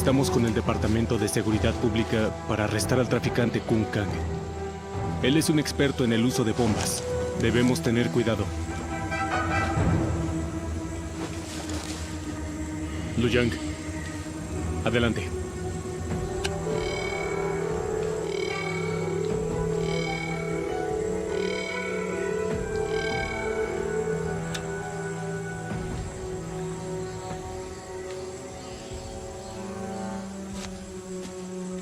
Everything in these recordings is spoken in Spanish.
Estamos con el Departamento de Seguridad Pública para arrestar al traficante Kung Kang. Él es un experto en el uso de bombas. Debemos tener cuidado. Lu Yang, adelante.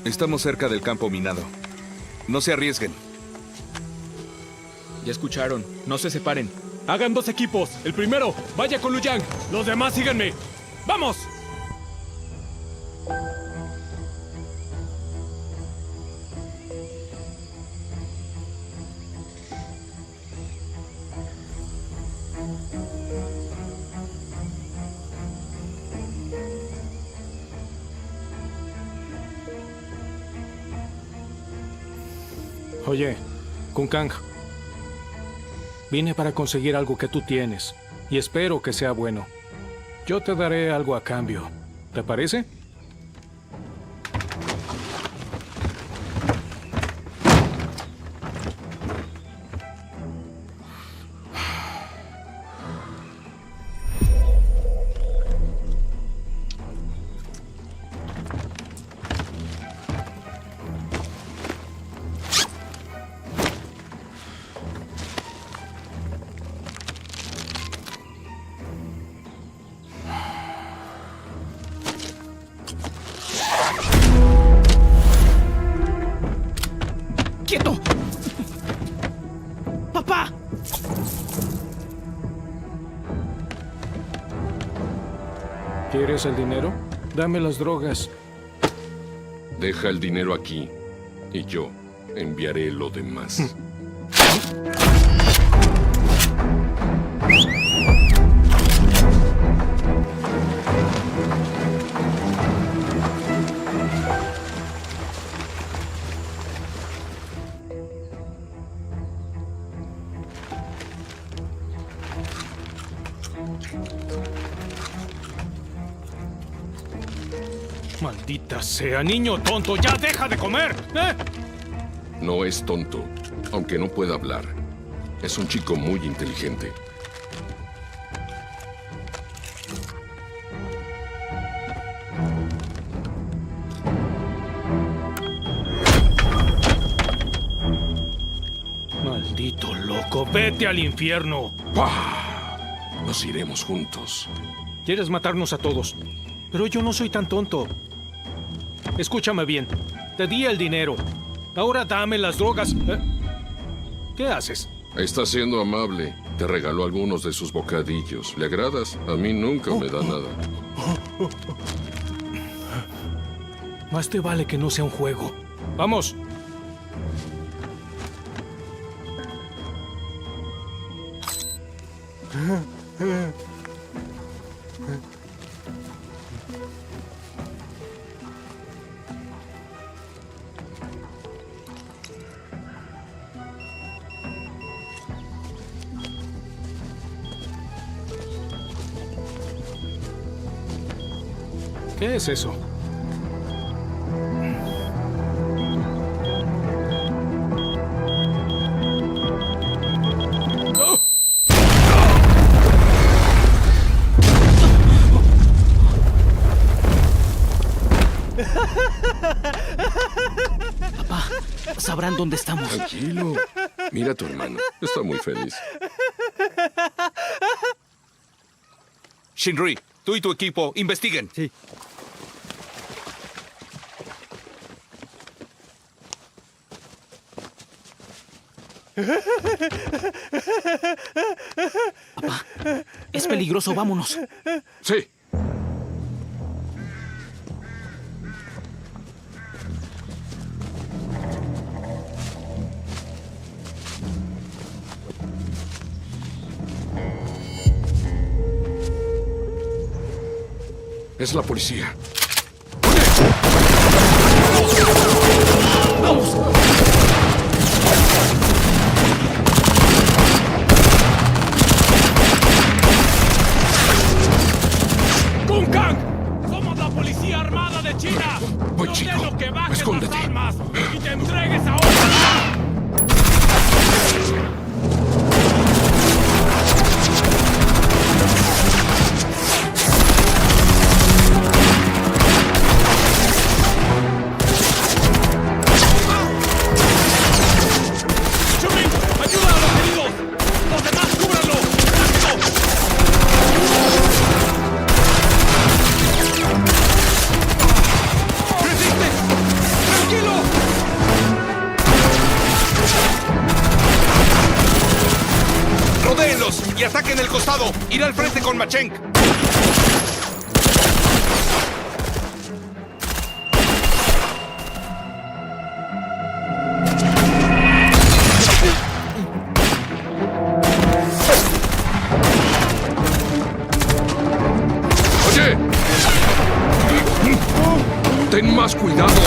Estamos cerca del campo minado. No se arriesguen. Ya escucharon. No se separen. Hagan 2 equipos. El primero, vaya con Lu Yang. Los demás, síganme. ¡Vamos! Oye, Kung Kang, vine para conseguir algo que tú tienes y espero que sea bueno. Yo te daré algo a cambio. ¿Te parece? ¡Quieto! ¡Papá! ¿Quieres el dinero? Dame las drogas. Deja el dinero aquí y yo enviaré lo demás. Maldita sea, niño tonto, ya deja de comer, ¿eh? No es tonto, aunque no pueda hablar. Es un chico muy inteligente. Maldito loco, vete al infierno. ¡Pah! Nos iremos juntos. Quieres matarnos a todos, pero yo no soy tan tonto. Escúchame bien, te di el dinero. Ahora dame las drogas. ¿Qué haces? Está siendo amable. Te regaló algunos de sus bocadillos. ¿Le agradas? A mí nunca me da nada. Más te vale que no sea un juego. ¡Vamos! ¿Qué es eso? Papá, sabrán dónde estamos. Tranquilo. Mira a tu hermano. Está muy feliz. Shinrui, tú y tu equipo, investiguen. Sí. Papá, es peligroso, vámonos. Sí. Es la policía. ¡Vamos! ¡Kung Kang! ¡Somos la Policía Armada de China! y ataquen el costado. Irá al frente con Machenk. ¡Oye! ¡Ten más cuidado!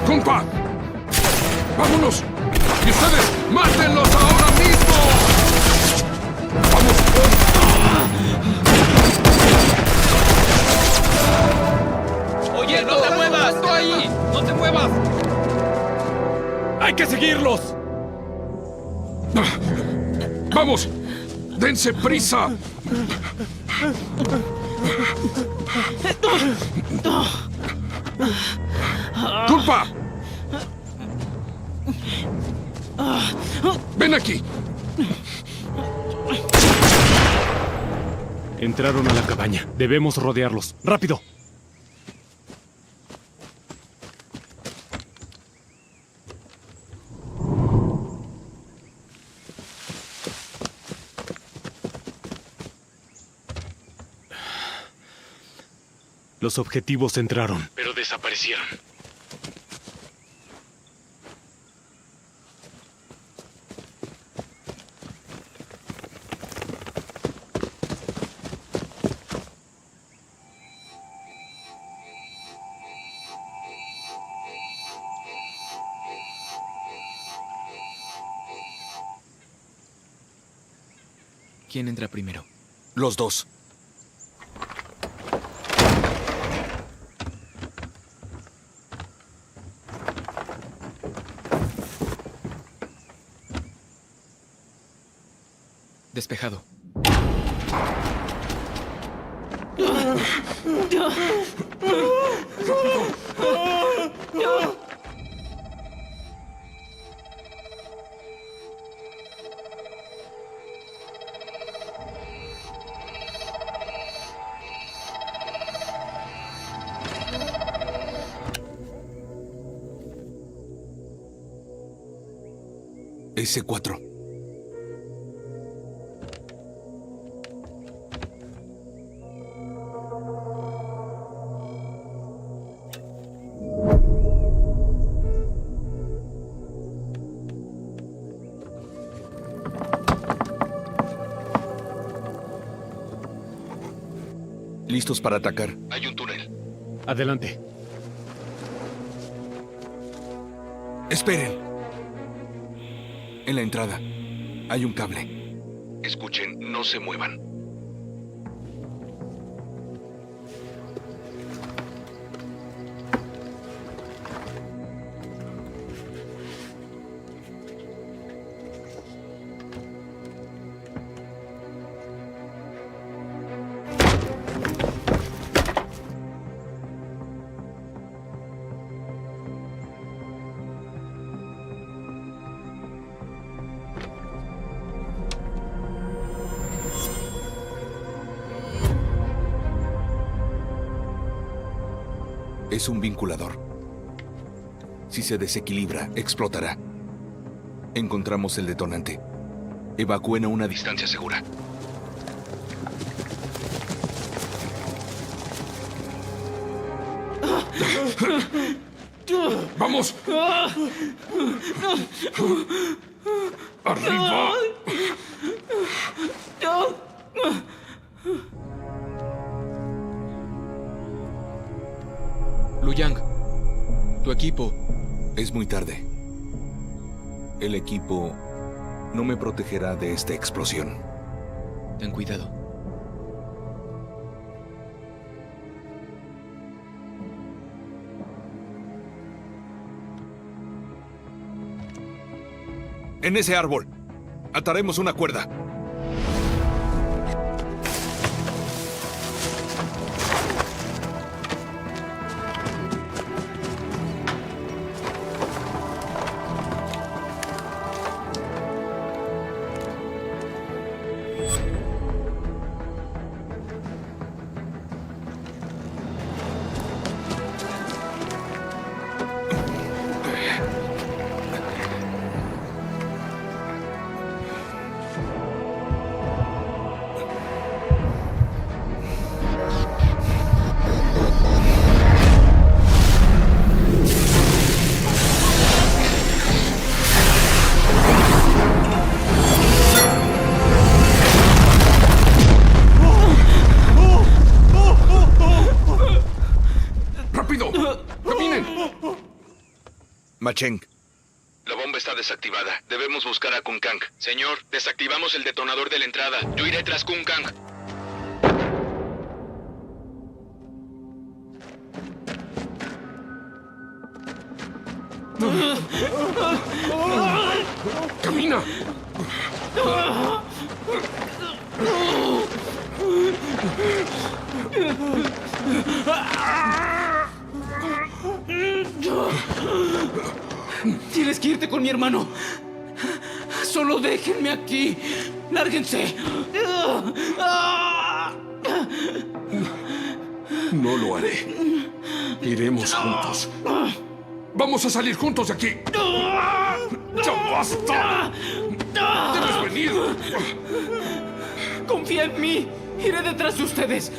¡Compa! ¡Vámonos! ¡Y ustedes, mátenlos ahora mismo! ¡Vamos! ¡Oye, no te muevas! ¡Tú ahí! ¡No te muevas! ¡Hay que seguirlos! ¡Vamos! ¡Dense prisa! ¡Culpa! ¡Ven aquí! Entraron a la cabaña. Debemos rodearlos. ¡Rápido! Los objetivos entraron, pero desaparecieron. ¿Quién entra primero? Los dos. Despejado. S4. Listos para atacar. Hay un túnel. Adelante. Esperen. En la entrada hay un cable. Escuchen, no se muevan. Es un vinculador. Si se desequilibra, explotará. Encontramos el detonante. Evacúen a una distancia segura. ¡Vamos! ¡Arriba! Lu Yang, tu equipo. Es muy tarde. El equipo no me protegerá de esta explosión. Ten cuidado. En ese árbol. Ataremos una cuerda. ¡Rápido! ¡Caminen! Macheng, La bomba está desactivada. Debemos buscar a Kun Kang. Señor, desactivamos el detonador de la entrada. Yo iré tras Kun Kang. ¡Camina! Tienes que irte con mi hermano. Solo déjenme aquí. Lárguense. No lo haré. Iremos juntos. ¡Vamos a salir juntos de aquí! ¡Ya basta! ¡Debes venir! Confía en mí. Iré detrás de ustedes.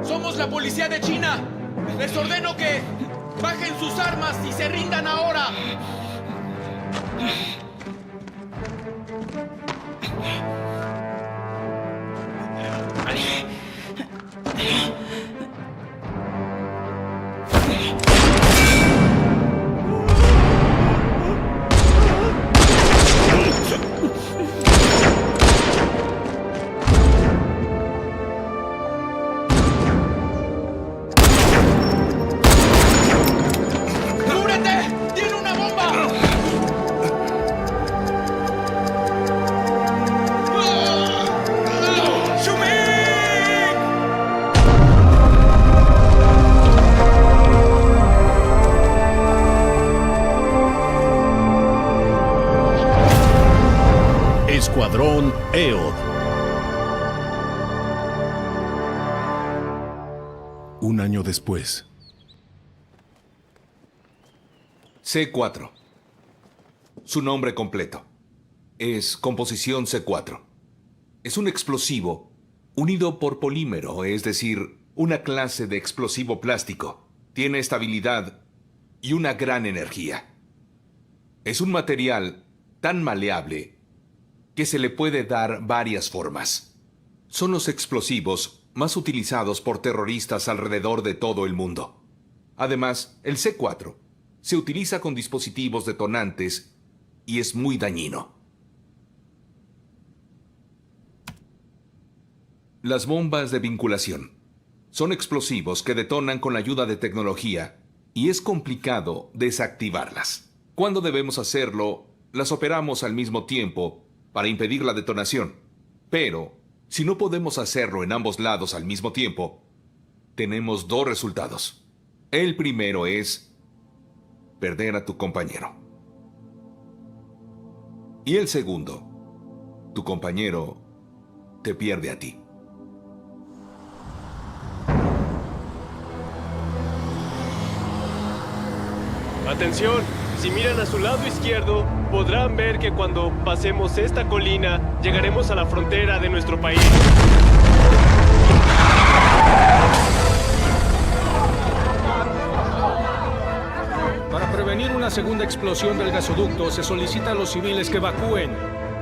¡Somos la policía de China! ¡Les ordeno que bajen sus armas y se rindan ahora! ¡Cúbrete! ¡Tiene una bomba! Escuadrón EOD. Un año después. C4. Su nombre completo es composición C4. Es un explosivo unido por polímero, es decir, una clase de explosivo plástico. Tiene estabilidad y una gran energía. Es un material tan maleable que se le puede dar varias formas. Son los explosivos más utilizados por terroristas alrededor de todo el mundo. Además, el C4 se utiliza con dispositivos detonantes y es muy dañino. Las bombas de vinculación son explosivos que detonan con la ayuda de tecnología y es complicado desactivarlas. Cuando debemos hacerlo, las operamos al mismo tiempo para impedir la detonación. Pero, si no podemos hacerlo en ambos lados al mismo tiempo, tenemos dos resultados. El primero es perder a tu compañero. Y el segundo, tu compañero te pierde a ti. Atención, si miran a su lado izquierdo, podrán ver que cuando pasemos esta colina, llegaremos a la frontera de nuestro país. Para prevenir una segunda explosión del gasoducto, se solicita a los civiles que evacúen.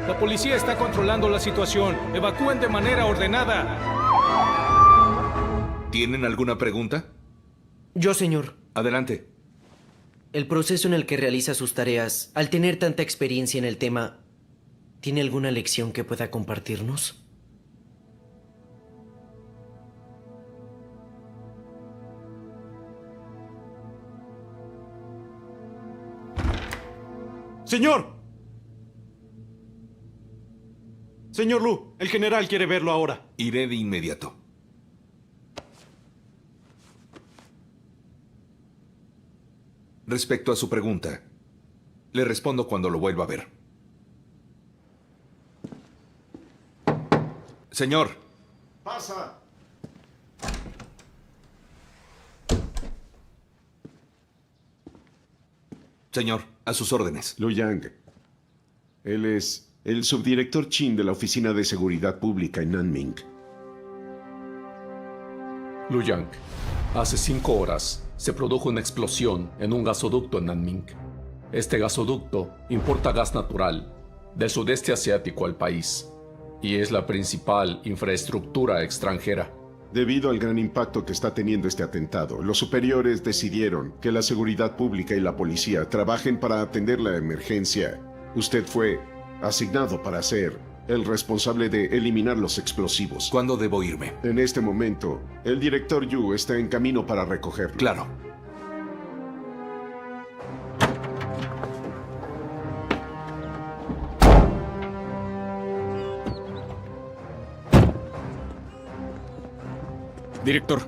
La policía está controlando la situación. Evacúen de manera ordenada. ¿Tienen alguna pregunta? Yo, señor. Adelante. El proceso en el que realiza sus tareas, al tener tanta experiencia en el tema, ¿tiene alguna lección que pueda compartirnos? ¡Señor! Señor Lu, el general quiere verlo ahora. Iré de inmediato. Respecto a su pregunta, le respondo cuando lo vuelva a ver. Señor. Pasa. Señor, a sus órdenes. Lu Yang. Él es el subdirector Chin de la Oficina de Seguridad Pública en Nanming. Lu Yang, hace 5 horas se produjo una explosión en un gasoducto en Nanming. Este gasoducto importa gas natural del sudeste asiático al país y es la principal infraestructura extranjera. Debido al gran impacto que está teniendo este atentado, los superiores decidieron que la seguridad pública y la policía trabajen para atender la emergencia. Usted fue asignado para ser el responsable de eliminar los explosivos. ¿Cuándo debo irme? En este momento, el director Yu está en camino para recogerlo. Claro. Director,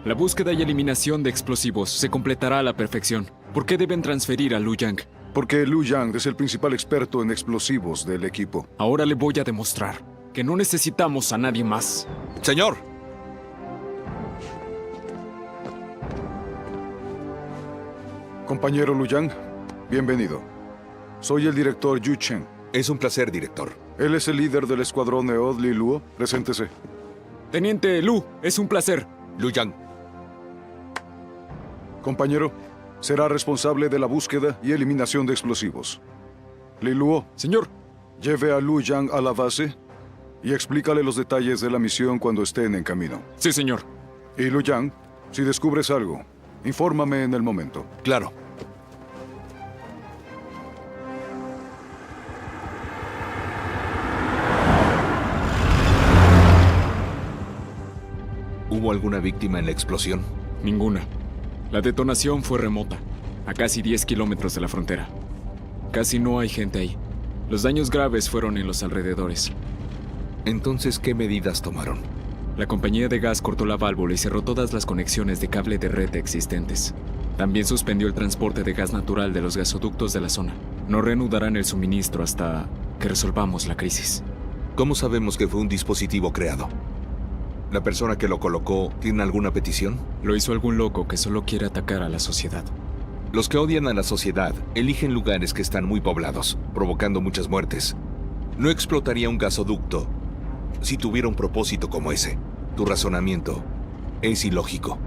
la búsqueda y eliminación de explosivos se completará a la perfección. ¿Por qué deben transferir a Lu Yang? Porque Lu Yang es el principal experto en explosivos del equipo. Ahora le voy a demostrar que no necesitamos a nadie más. Señor. Compañero Lu Yang, bienvenido. Soy el director Yu Chen. Es un placer, director. Él es el líder del escuadrón EOD Li Luo. Preséntese. Teniente Lu, es un placer. Lu Yang. Compañero, será responsable de la búsqueda y eliminación de explosivos. Li Luo. Señor. Lleve a Lu Yang a la base y explícale los detalles de la misión cuando estén en camino. Sí, señor. Y Lu Yang, si descubres algo, infórmame en el momento. Claro. ¿Hubo alguna víctima en la explosión? Ninguna. La detonación fue remota, a casi 10 kilómetros de la frontera. Casi no hay gente ahí. Los daños graves fueron en los alrededores. Entonces, ¿qué medidas tomaron? La compañía de gas cortó la válvula y cerró todas las conexiones de cable de red existentes. También suspendió el transporte de gas natural de los gasoductos de la zona. No reanudarán el suministro hasta que resolvamos la crisis. ¿Cómo sabemos que fue un dispositivo creado? ¿La persona que lo colocó tiene alguna petición? Lo hizo algún loco que solo quiere atacar a la sociedad. Los que odian a la sociedad eligen lugares que están muy poblados, provocando muchas muertes. No explotaría un gasoducto si tuviera un propósito como ese. Tu razonamiento es ilógico.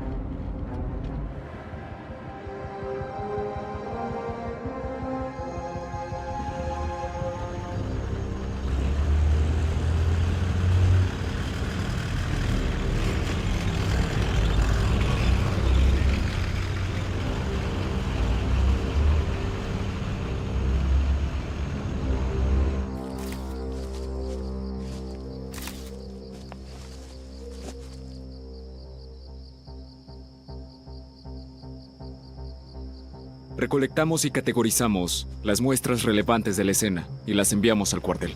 Recolectamos y categorizamos las muestras relevantes de la escena y las enviamos al cuartel.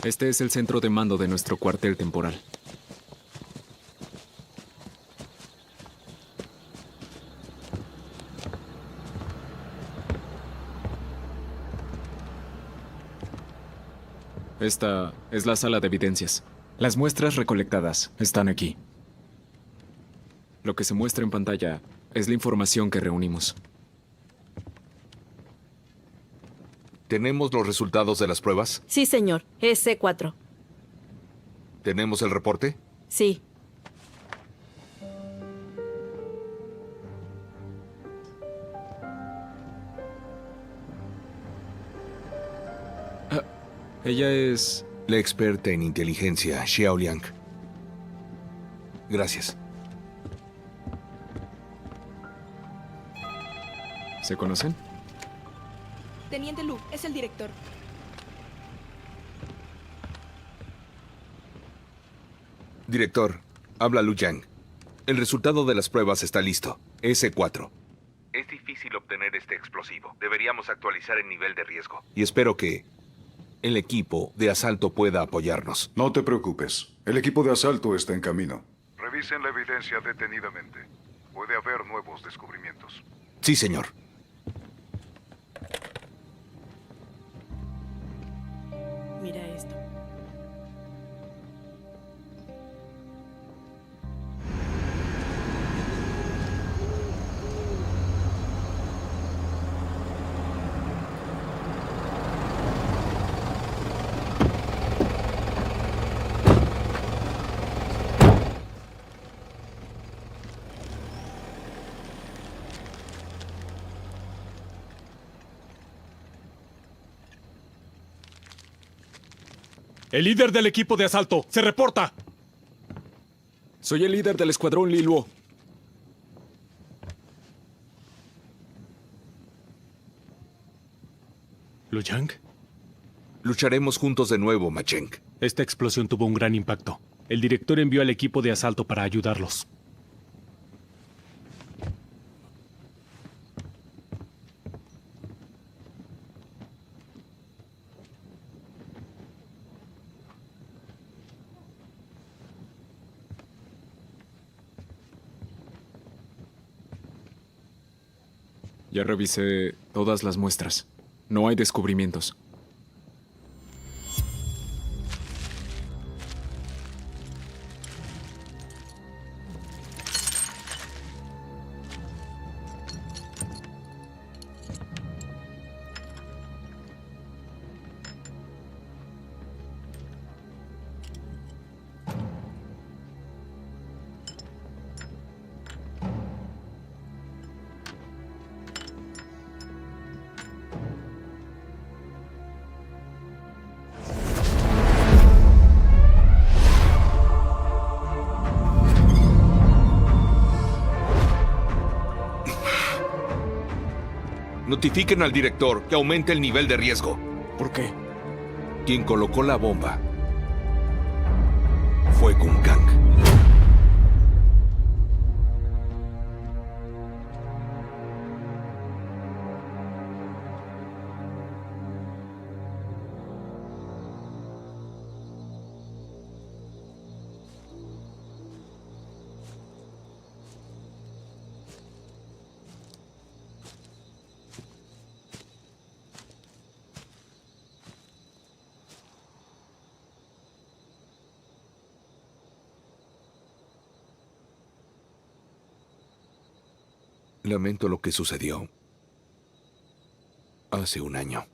Este es el centro de mando de nuestro cuartel temporal. Esta es la sala de evidencias. Las muestras recolectadas están aquí. Lo que se muestra en pantalla es la información que reunimos. ¿Tenemos los resultados de las pruebas? Sí, señor. Es C4. ¿Tenemos el reporte? Sí. Ella es... la experta en inteligencia, Xiao Liang. Gracias. ¿Se conocen? Teniente Lu, es el director. Director, habla Lu Yang. El resultado de las pruebas está listo. S4. Es difícil obtener este explosivo. Deberíamos actualizar el nivel de riesgo. Y espero que el equipo de asalto pueda apoyarnos. No te preocupes. El equipo de asalto está en camino. Revisen la evidencia detenidamente. Puede haber nuevos descubrimientos. Sí, señor. Mira esto. El líder del equipo de asalto, ¡se reporta! Soy el líder del escuadrón Li Luo. ¿Lu Yang? Lucharemos juntos de nuevo, Ma Cheng. Esta explosión tuvo un gran impacto. El director envió al equipo de asalto para ayudarlos. Ya revisé todas las muestras. No hay descubrimientos. Notifiquen al director que aumente el nivel de riesgo. ¿Por qué? Quien colocó la bomba fue Kun Kang. Lamento lo que sucedió hace un año.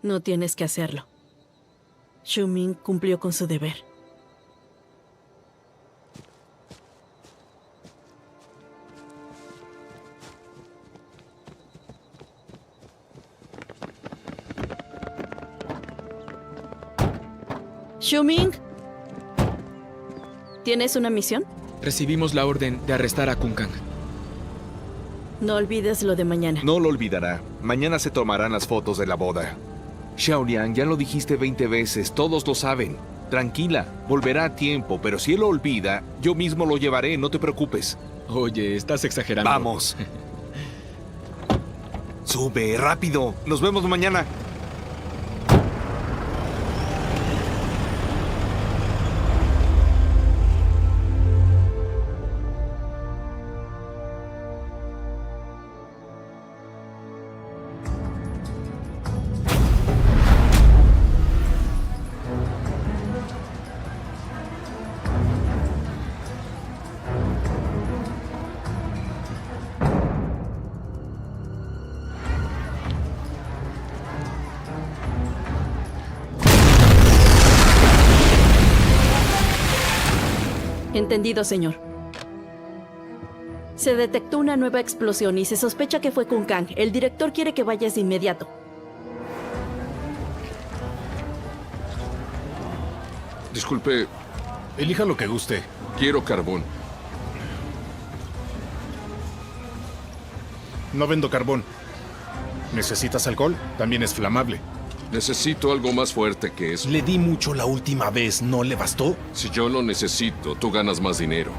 No tienes que hacerlo. Xu Ming cumplió con su deber. Xu Ming, ¿tienes una misión? Recibimos la orden de arrestar a Kun Kang. No olvides lo de mañana. No lo olvidará. Mañana se tomarán las fotos de la boda. Xiao Liang, ya lo dijiste 20 veces. Todos lo saben. Tranquila, volverá a tiempo, pero si él lo olvida, yo mismo lo llevaré, no te preocupes. Oye, estás exagerando. Vamos. Sube, rápido. Nos vemos mañana. Entendido, señor. Se detectó una nueva explosión y se sospecha que fue Kun Kang. El director quiere que vayas de inmediato. Disculpe. Elija lo que guste. Quiero carbón. No vendo carbón. ¿Necesitas alcohol? También es flamable. Necesito algo más fuerte que eso. Le di mucho la última vez, ¿no le bastó? Si yo lo necesito, tú ganas más dinero.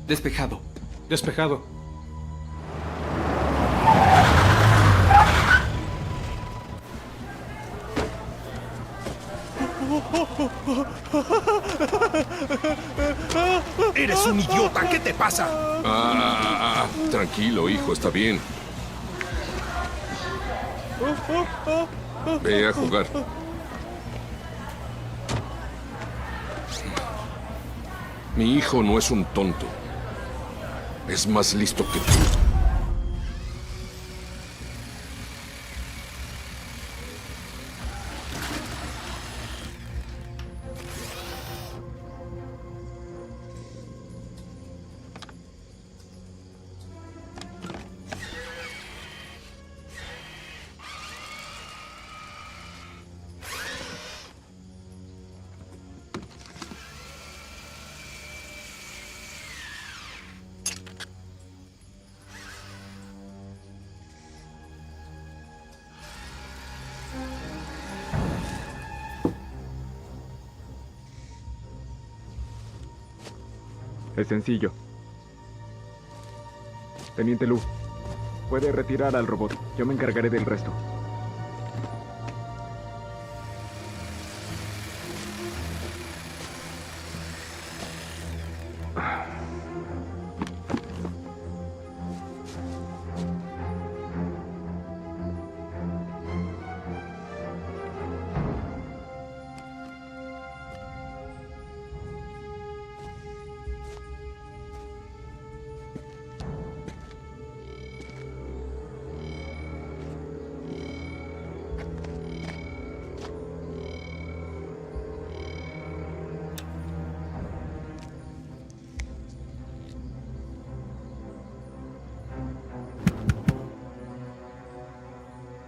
Despejado. Despejado. ¡Eres un idiota! ¿Qué te pasa? Tranquilo, hijo, está bien. Ve a jugar. Mi hijo no es un tonto. Es más listo que tú. Es sencillo. Teniente Lu, puede retirar al robot. Yo me encargaré del resto.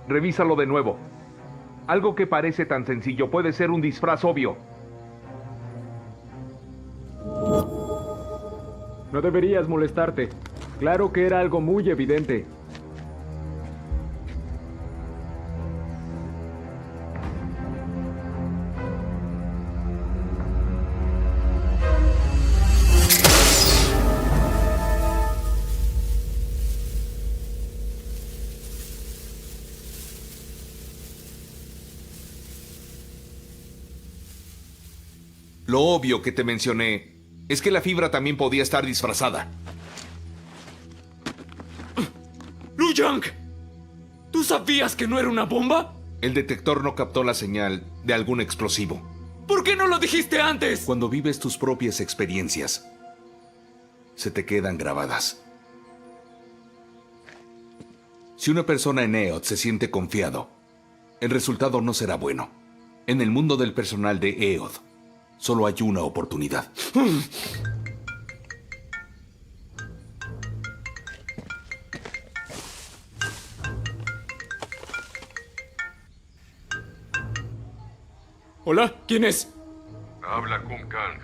Revísalo de nuevo. Algo que parece tan sencillo puede ser un disfraz obvio. No deberías molestarte. Claro que era algo muy evidente. Lo obvio que te mencioné es que la fibra también podía estar disfrazada. ¡Lu Yang! ¿Tú sabías que no era una bomba? El detector no captó la señal de algún explosivo. ¿Por qué no lo dijiste antes? Cuando vives tus propias experiencias, se te quedan grabadas. Si una persona en EOD se siente confiado, el resultado no será bueno. En el mundo del personal de EOD, Solo hay una oportunidad. Hola, ¿quién es? Habla Kung Kang.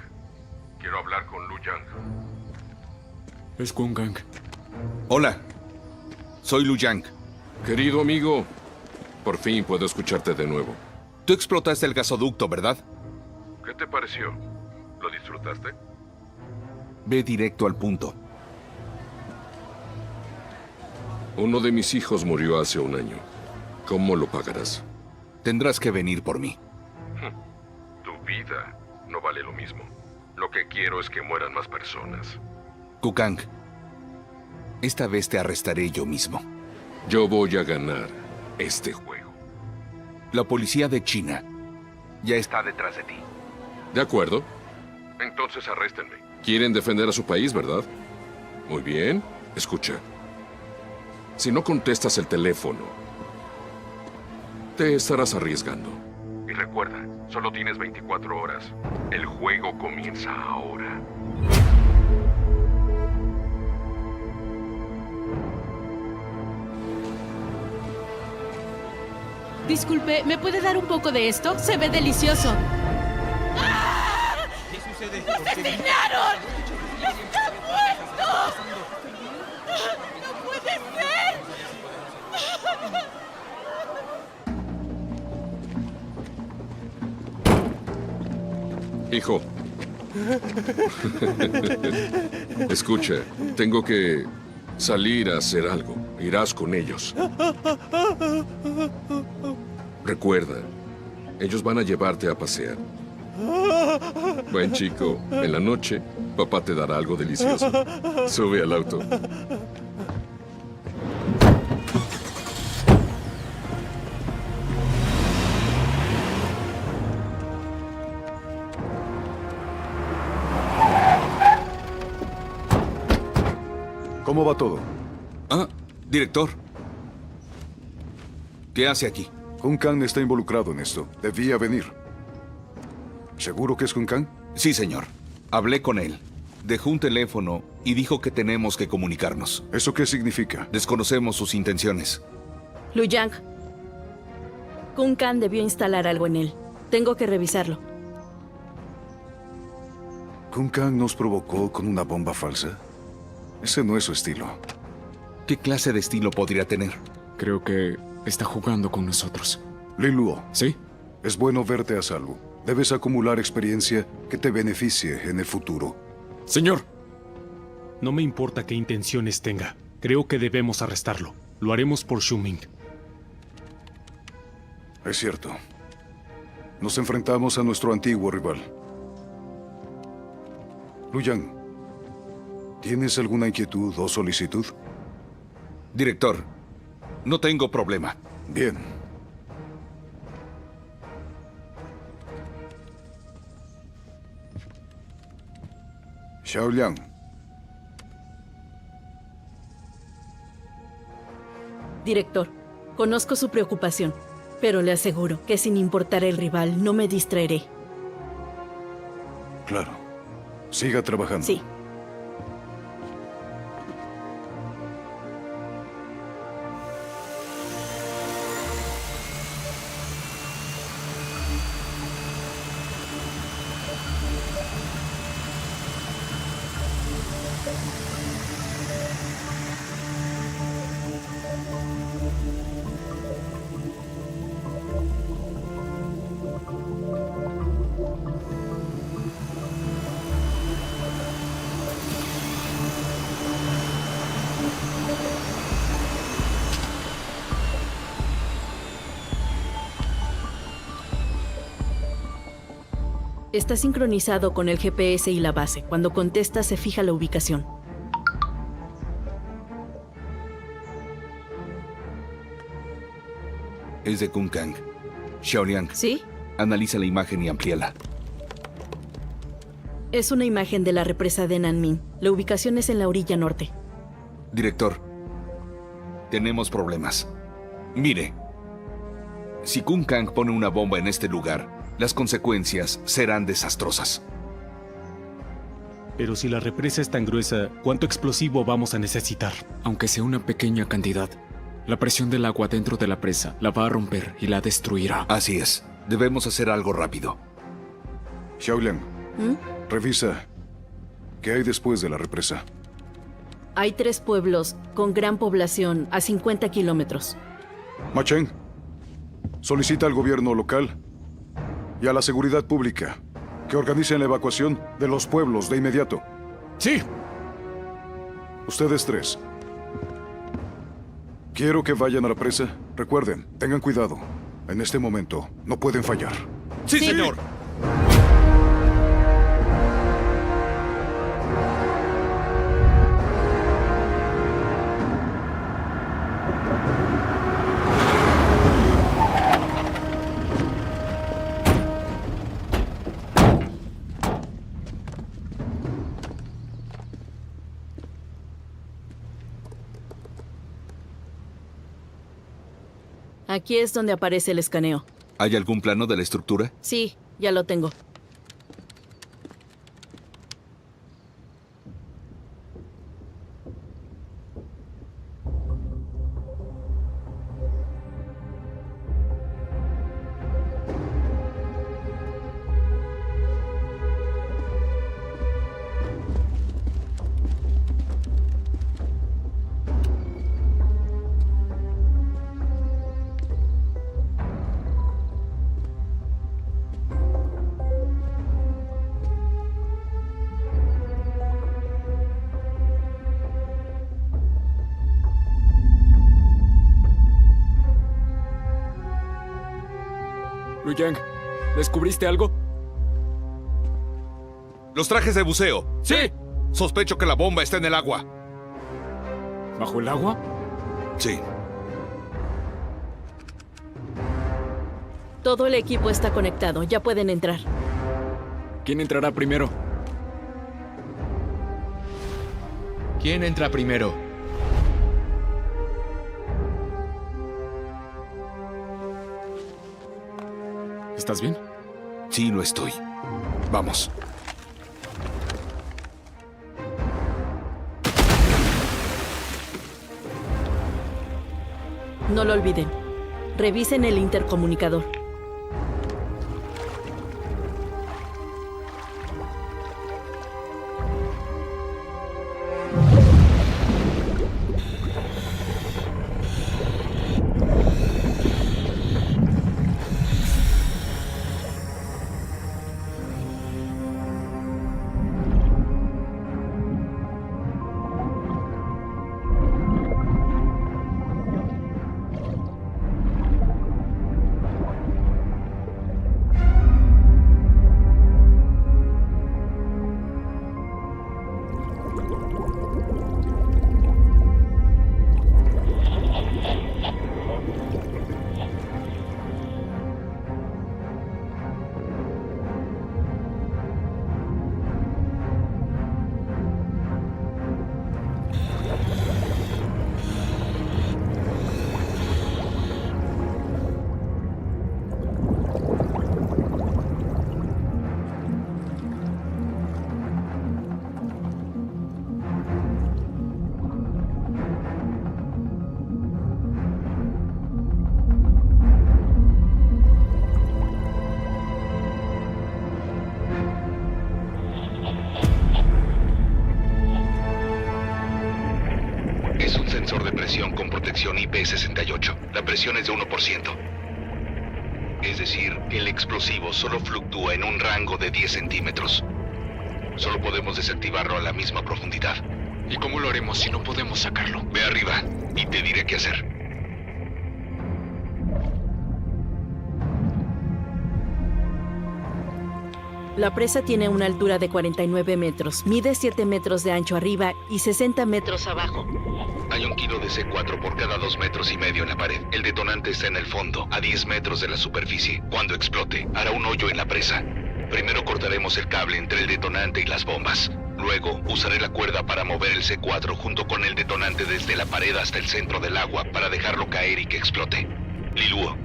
Quiero hablar con Lu Yang. Es Kung Kang. Hola, soy Lu Yang. Querido amigo, por fin puedo escucharte de nuevo. Tú explotaste el gasoducto, ¿verdad? ¿Qué te pareció? ¿Lo disfrutaste? Ve directo al punto. Uno de mis hijos murió hace un año. ¿Cómo lo pagarás? Tendrás que venir por mí. Tu vida no vale lo mismo. Lo que quiero es que mueran más personas. Kung Kang, esta vez te arrestaré yo mismo. Yo voy a ganar este juego. La policía de China ya está detrás de ti. ¿De acuerdo? Entonces arréstenme. Quieren defender a su país, ¿verdad? Muy bien. Escucha. Si no contestas el teléfono, te estarás arriesgando. Y recuerda, solo tienes 24 horas. El juego comienza ahora. Disculpe, ¿me puede dar un poco de esto? Se ve delicioso. ¿Qué sucede? ¡Nos asignaron! ¡Están muertos! ¡No puede ser! Hijo. Escucha, tengo que salir a hacer algo. Irás con ellos. Recuerda, ellos van a llevarte a pasear. Buen chico, en la noche, papá te dará algo delicioso. Sube al auto. ¿Cómo va todo? Ah, director. ¿Qué hace aquí? Kung Kang está involucrado en esto. Debía venir. ¿Seguro que es Kung Kang? Sí, señor. Hablé con él. Dejó un teléfono y dijo que tenemos que comunicarnos. ¿Eso qué significa? Desconocemos sus intenciones. Lu Yang. Kung Kang debió instalar algo en él. Tengo que revisarlo. ¿Kung Kang nos provocó con una bomba falsa? Ese no es su estilo. ¿Qué clase de estilo podría tener? Creo que está jugando con nosotros. Li Luo. ¿Sí? Es bueno verte a salvo. Debes acumular experiencia que te beneficie en el futuro. Señor. No me importa qué intenciones tenga. Creo que debemos arrestarlo. Lo haremos por Xiuming. Es cierto. Nos enfrentamos a nuestro antiguo rival. Lu Yang, ¿tienes alguna inquietud o solicitud? Director, no tengo problema. Bien. Xiao Liang. Director, conozco su preocupación, pero le aseguro que sin importar el rival, no me distraeré. Claro. Siga trabajando. Sí. Está sincronizado con el GPS y la base. Cuando contesta, se fija la ubicación. Es de Kung Kang. Xiao Liang. ¿Sí? Analiza la imagen y amplíala. Es una imagen de la represa de Nanmin. La ubicación es en la orilla norte. Director, tenemos problemas. Mire, si Kung Kang pone una bomba en este lugar, las consecuencias serán desastrosas. Pero si la represa es tan gruesa, ¿cuánto explosivo vamos a necesitar? Aunque sea una pequeña cantidad, la presión del agua dentro de la presa la va a romper y la destruirá. Así es. Debemos hacer algo rápido. Xiaoliang, revisa. ¿Qué hay después de la represa? Hay 3 pueblos con gran población a 50 kilómetros. Ma Cheng, solicita al gobierno local y a la seguridad pública que organicen la evacuación de los pueblos de inmediato. Sí. Ustedes 3. Quiero que vayan a la presa. Recuerden, tengan cuidado. En este momento no pueden fallar. Sí, señor. Aquí es donde aparece el escaneo. ¿Hay algún plano de la estructura? Sí, ya lo tengo. Lu Yang, ¿descubriste algo? Los trajes de buceo. ¡Sí! Sospecho que la bomba está en el agua. ¿Bajo el agua? Sí. Todo el equipo está conectado. Ya pueden entrar. ¿Quién entrará primero? ¿Quién entra primero? ¿Estás bien? Sí, lo estoy. Vamos. No lo olviden. Revisen el intercomunicador. Con protección IP68. La presión es de 1%. Es decir, el explosivo solo fluctúa en un rango de 10 centímetros. Solo podemos desactivarlo a la misma profundidad. ¿Y cómo lo haremos si no podemos sacarlo? Ve arriba y te diré qué hacer. La presa tiene una altura de 49 metros, mide 7 metros de ancho arriba y 60 metros abajo. Hay 1 kilo de C4 por cada 2,5 metros en la pared. El detonante está en el fondo, a 10 metros de la superficie. Cuando explote, hará un hoyo en la presa. Primero cortaremos el cable entre el detonante y las bombas. Luego, usaré la cuerda para mover el C4 junto con el detonante desde la pared hasta el centro del agua para dejarlo caer y que explote. Liluo,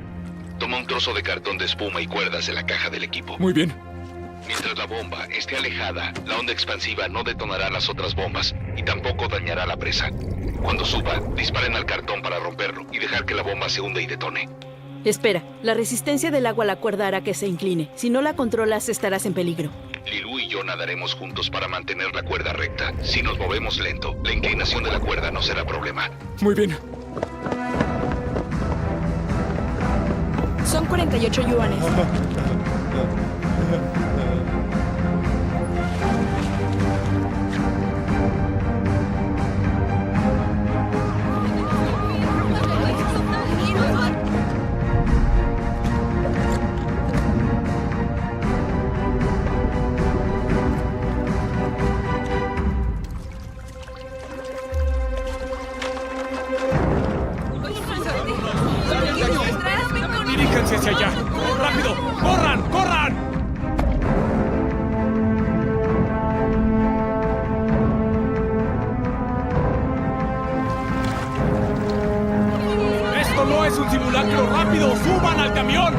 Toma un trozo de cartón de espuma y cuerdas de la caja del equipo. Muy bien. Mientras la bomba esté alejada, la onda expansiva no detonará las otras bombas y tampoco dañará la presa. Cuando suba, disparen al cartón para romperlo y dejar que la bomba se hunda y detone. Espera, la resistencia del agua a la cuerda hará que se incline. Si no la controlas, estarás en peligro. Lilú y yo nadaremos juntos para mantener la cuerda recta. Si nos movemos lento, la inclinación de la cuerda no será problema. Muy bien. Son 48 yuanes. Diríjanse hacia allá. ¡Rápido! ¡Corran! ¡Corran! ¡Esto no es un simulacro! ¡Rápido! ¡Suban al camión!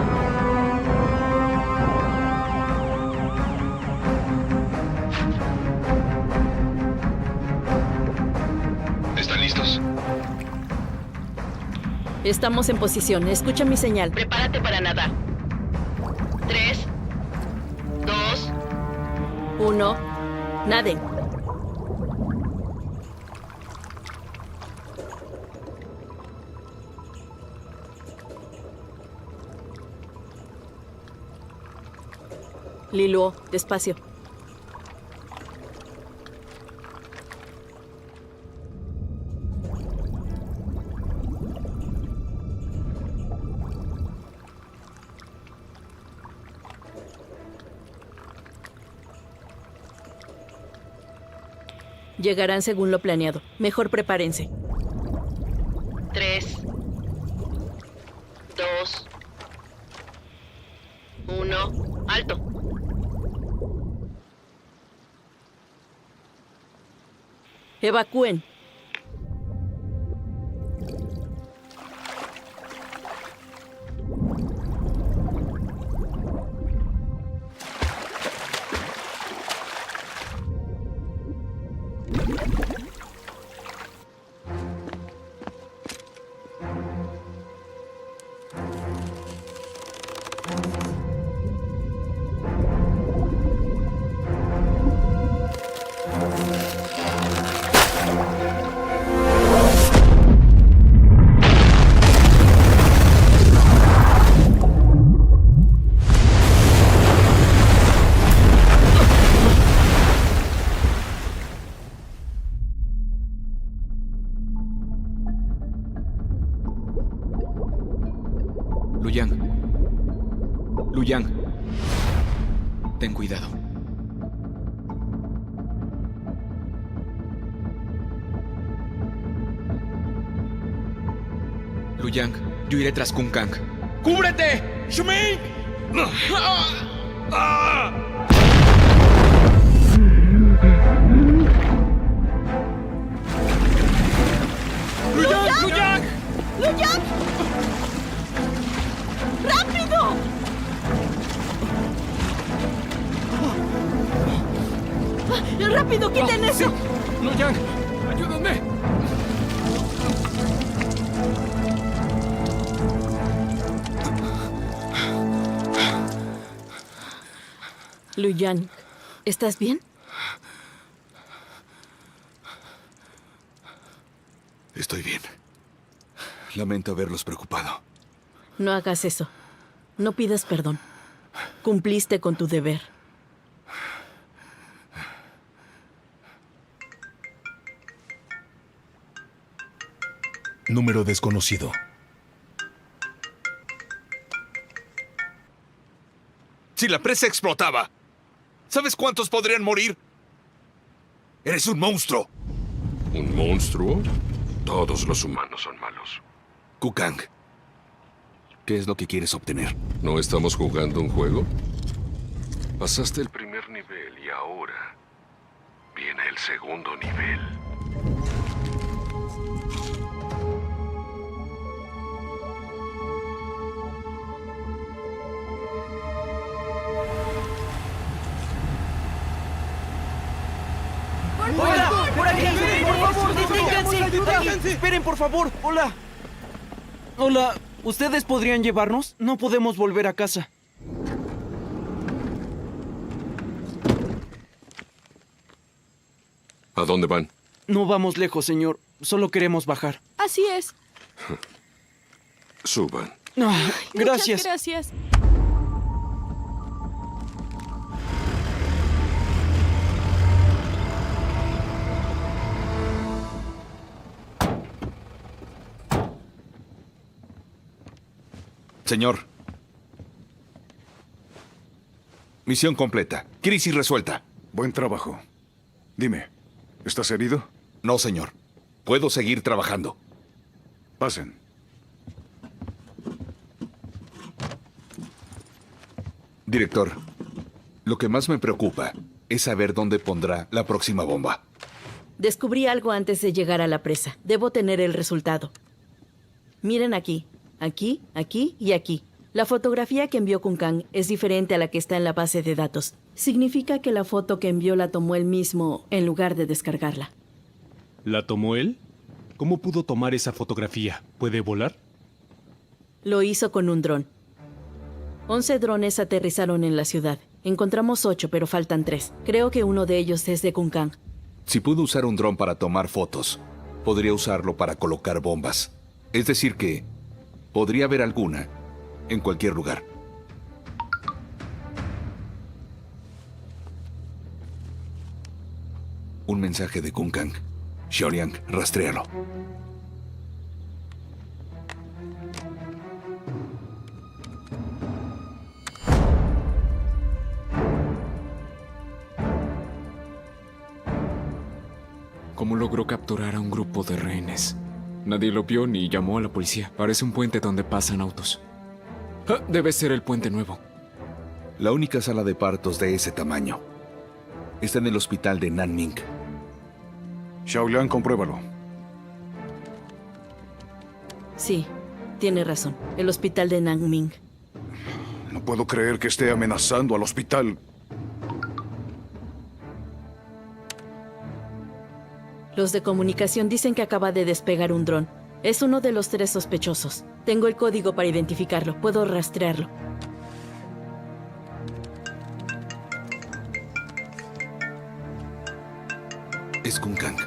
¿Están listos? Estamos en posición. Escucha mi señal. Prepárate para nadar. 3, 2, 1. Naden. Liluo, despacio. Llegarán según lo planeado. Mejor prepárense. 3, 2, 1. ¡Alto! Evacúen. Luyang, ten cuidado. Luyang, yo iré tras Kun Kang. ¡Cúbrete! ¡Shming! ¡Luyang! ¡Luyang! ¡Luyang! ¡Rápido! ¡Rápido, quiten eso! ¡Luyang! ¡Ayúdenme! Luyang, ¿estás bien? Estoy bien. Lamento haberlos preocupado. No hagas eso. No pidas perdón. Cumpliste con tu deber. Número desconocido. Si la presa explotaba, ¿sabes cuántos podrían morir? Eres un monstruo. ¿Un monstruo? Todos los humanos son malos. Kukang, ¿qué es lo que quieres obtener? ¿No estamos jugando un juego? Pasaste el primer nivel y ahora viene el segundo nivel. ¡Hola! ¡Por aquí! ¡Por favor, deténganse! ¡Deténganse! ¡Esperen, por favor! ¡Hola! Hola, ¿ustedes podrían llevarnos? No podemos volver a casa. ¿A dónde van? No vamos lejos, señor. Solo queremos bajar. Así es. Suban. Gracias. Muchas gracias. Señor. Misión completa. Crisis resuelta. Buen trabajo. Dime, ¿estás herido? No, señor. Puedo seguir trabajando. Pasen. Director, lo que más me preocupa es saber dónde pondrá la próxima bomba. Descubrí algo antes de llegar a la presa. Debo tener el resultado. Miren aquí. Aquí, aquí y aquí. La fotografía que envió Kunkang es diferente a la que está en la base de datos. Significa que la foto que envió la tomó él mismo en lugar de descargarla. ¿La tomó él? ¿Cómo pudo tomar esa fotografía? ¿Puede volar? Lo hizo con un dron. 11 drones aterrizaron en la ciudad. Encontramos 8, pero faltan 3. Creo que uno de ellos es de Kunkang. Si pudo usar un dron para tomar fotos, podría usarlo para colocar bombas. Es decir que podría haber alguna en cualquier lugar. Un mensaje de Kunkang. Xiaoliang, rastréalo. ¿Cómo logró capturar a un grupo de rehenes? Nadie lo vio ni llamó a la policía. Parece un puente donde pasan autos. Debe ser el puente nuevo. La única sala de partos de ese tamaño está en el hospital de Nanming. Xiaoliang, compruébalo. Sí, tiene razón. El hospital de Nanming. No puedo creer que esté amenazando al hospital. Los de comunicación dicen que acaba de despegar un dron. Es uno de los 3 sospechosos. Tengo el código para identificarlo. Puedo rastrearlo. Es Kunkang.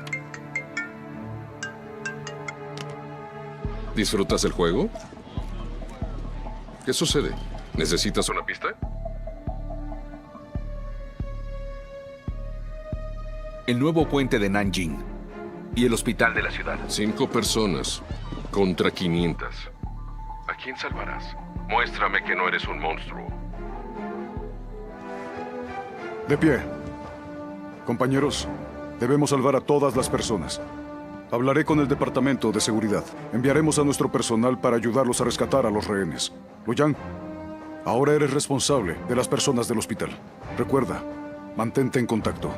¿Disfrutas el juego? ¿Qué sucede? ¿Necesitas una pista? El nuevo puente de Nanjing y el hospital de la ciudad. 5 personas contra 500. ¿A quién salvarás? Muéstrame que no eres un monstruo. De pie. Compañeros, debemos salvar a todas las personas. Hablaré con el departamento de seguridad. Enviaremos a nuestro personal para ayudarlos a rescatar a los rehenes. Luyang, ahora eres responsable de las personas del hospital. Recuerda, mantente en contacto.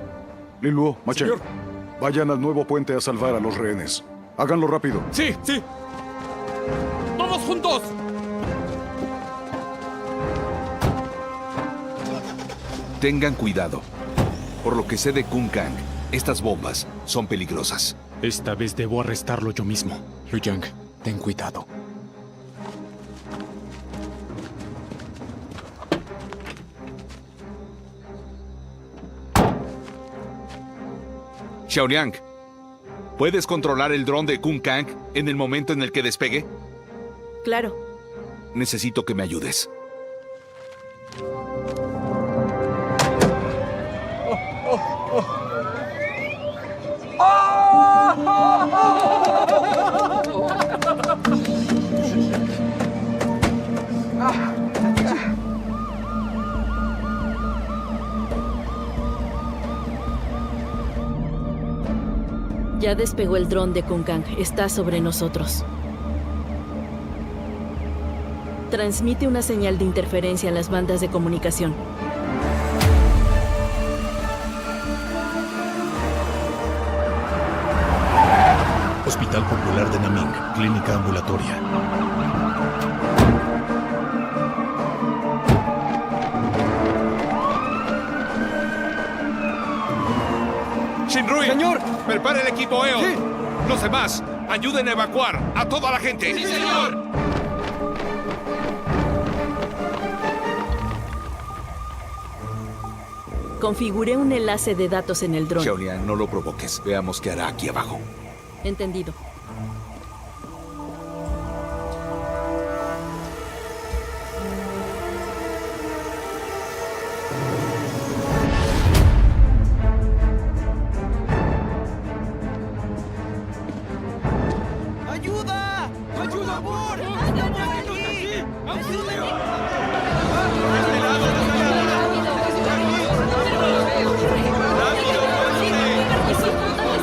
Liluo, Machen, vayan al nuevo puente a salvar a los rehenes. Háganlo rápido. Sí, sí. ¡Todos juntos! Tengan cuidado. Por lo que sé de Kunkang, estas bombas son peligrosas. Esta vez debo arrestarlo yo mismo. Luyang, ten cuidado. Xiaoliang, ¿puedes controlar el dron de Kunkang en el momento en el que despegue? Claro. Necesito que me ayudes. Ya despegó el dron de Kunkang. Está sobre nosotros. Transmite una señal de interferencia en las bandas de comunicación. Hospital Popular de Naming, clínica ambulatoria. Shinrui. ¡Señor! Prepara el equipo EO. Sí. Los demás, ayuden a evacuar a toda la gente. ¡Sí, señor! Configuré un enlace de datos en el dron. Xiaolian, no lo provoques. Veamos qué hará aquí abajo. Entendido. ¡Ayuda! ¡Ayuda, por favor! ¡Ayúdenos aquí!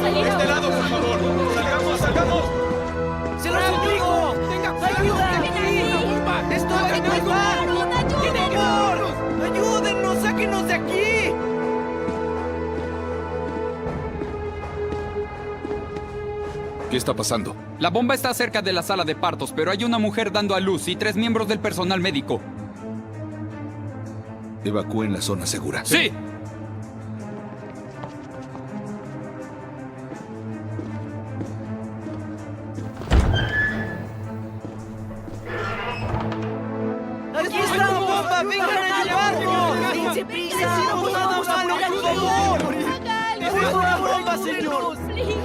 ¡De este lado, por favor! ¡Salgamos, salgamos! ¡Se lo suplico! ¡Ayuda! ¡Estoy en el bar! ¡Por favor! ¡Ayúdennos! ¡Sáquenos de aquí! ¿Qué está pasando? La bomba está cerca de la sala de partos, pero hay una mujer dando a luz y 3 miembros del personal médico. Evacúen la zona segura. ¡Sí! ¡Aquí está la bomba! ¡Vengan a llevarnos! ¡Dense prisa! ¡No nada malo, por favor! ¡Devuelvan la bomba, señor!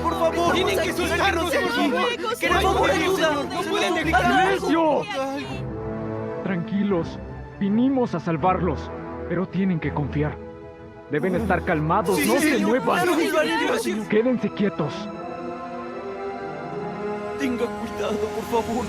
¡Por favor! ¡Tienen que soltarnos, por favor! ¡Queremos ayuda! ¡No pueden dejar! ¡Silencio! Tranquilos, vinimos a salvarlos, pero tienen que confiar. Deben estar calmados, Sí, no se señor, muevan. claro que lo haremos, señor. Quédense quietos. Tenga cuidado, por favor.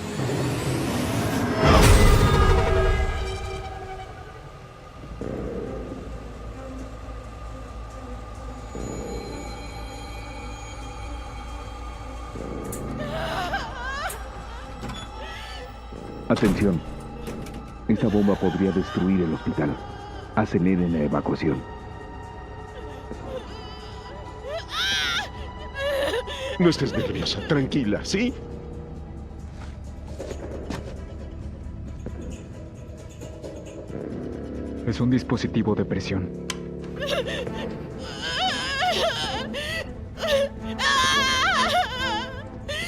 Atención. Esta bomba podría destruir el hospital. Aceleren la evacuación. No estés nerviosa, tranquila, ¿sí? Es un dispositivo de presión.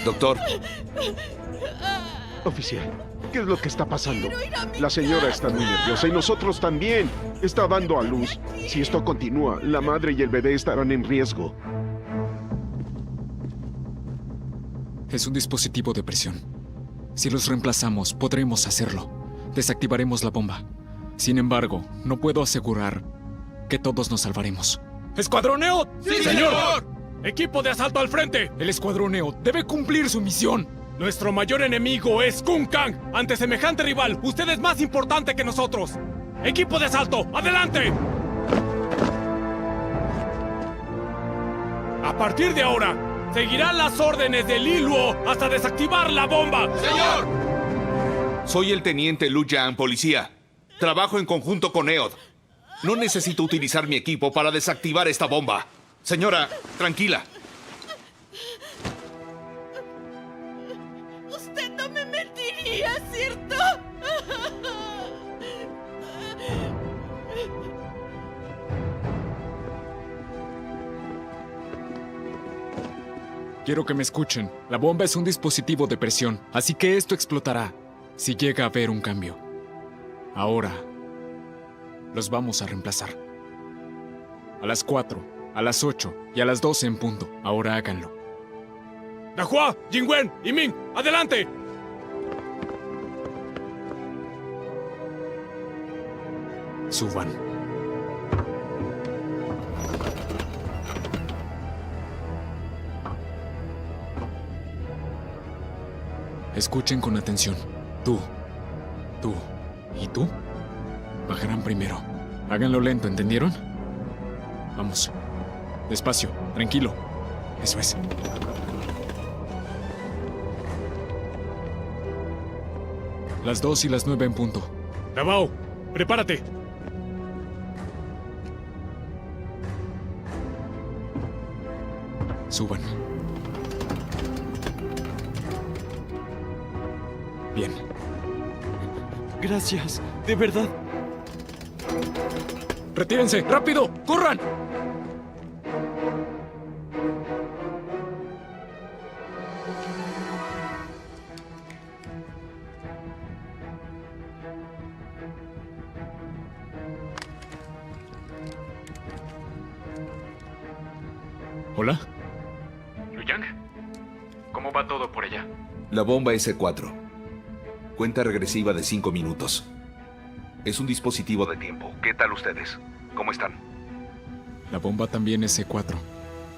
Doctor. Oficial, ¿qué es lo que está pasando? La señora está muy nerviosa y nosotros también. Está dando a luz. Si esto continúa, la madre y el bebé estarán en riesgo. Es un dispositivo de presión. Si los reemplazamos, podremos hacerlo. Desactivaremos la bomba. Sin embargo, no puedo asegurar que todos nos salvaremos. ¡Escuadrón EO! ¡Sí, señor! ¡Equipo de asalto al frente! El Escuadrón EO debe cumplir su misión. Nuestro mayor enemigo es Kun Kang. Ante semejante rival, usted es más importante que nosotros. ¡Equipo de asalto, adelante! A partir de ahora, seguirán las órdenes de Li Luo hasta desactivar la bomba. ¡Señor! Soy el teniente Lu Yan, policía. Trabajo en conjunto con EOD. No necesito utilizar mi equipo para desactivar esta bomba. Señora, tranquila. Usted no me mentiría, ¿cierto? Quiero que me escuchen. La bomba es un dispositivo de presión, así que esto explotará si llega a haber un cambio. Ahora, los vamos a reemplazar. A las 4, a las 8 y a las 12 en punto. Ahora háganlo. Dahua, Jingwen y Ming, adelante. Suban. Escuchen con atención. Tú y tú bajarán primero. Háganlo lento, ¿entendieron? Vamos. Despacio, tranquilo. Eso es. Las 2 y las 9 en punto. Davao, prepárate. Suban. Bien. Gracias, de verdad. ¡Retírense! ¡Rápido! ¡Corran! ¿Hola? Luyang, ¿cómo va todo por allá? La bomba S4. Cuenta regresiva de 5 minutos. Es un dispositivo de tiempo. ¿Qué tal ustedes? ¿Cómo están? La bomba también es C4,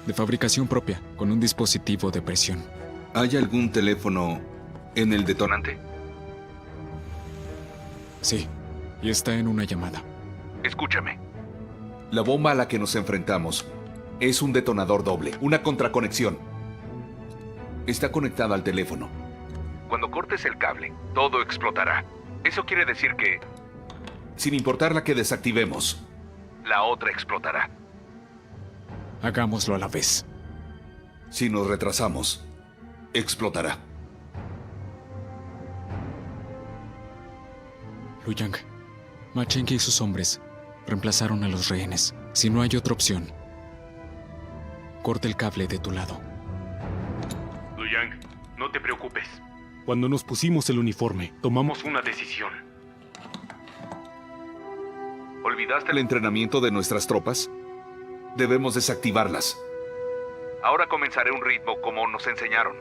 de fabricación propia, con un dispositivo de presión. ¿Hay algún teléfono en el detonante? Sí, y está en una llamada. Escúchame. La bomba a la que nos enfrentamos es un detonador doble, una contraconexión. Está conectada al teléfono. Cuando cortes el cable, todo explotará. Eso quiere decir que, sin importar la que desactivemos, la otra explotará. Hagámoslo a la vez. Si nos retrasamos, explotará. Luyang, Machenki y sus hombres reemplazaron a los rehenes. Si no hay otra opción, corta el cable de tu lado. Luyang, no te preocupes. Cuando nos pusimos el uniforme, Tomamos una decisión. ¿Olvidaste el entrenamiento de nuestras tropas? Debemos desactivarlas. Ahora comenzaré un ritmo como nos enseñaron.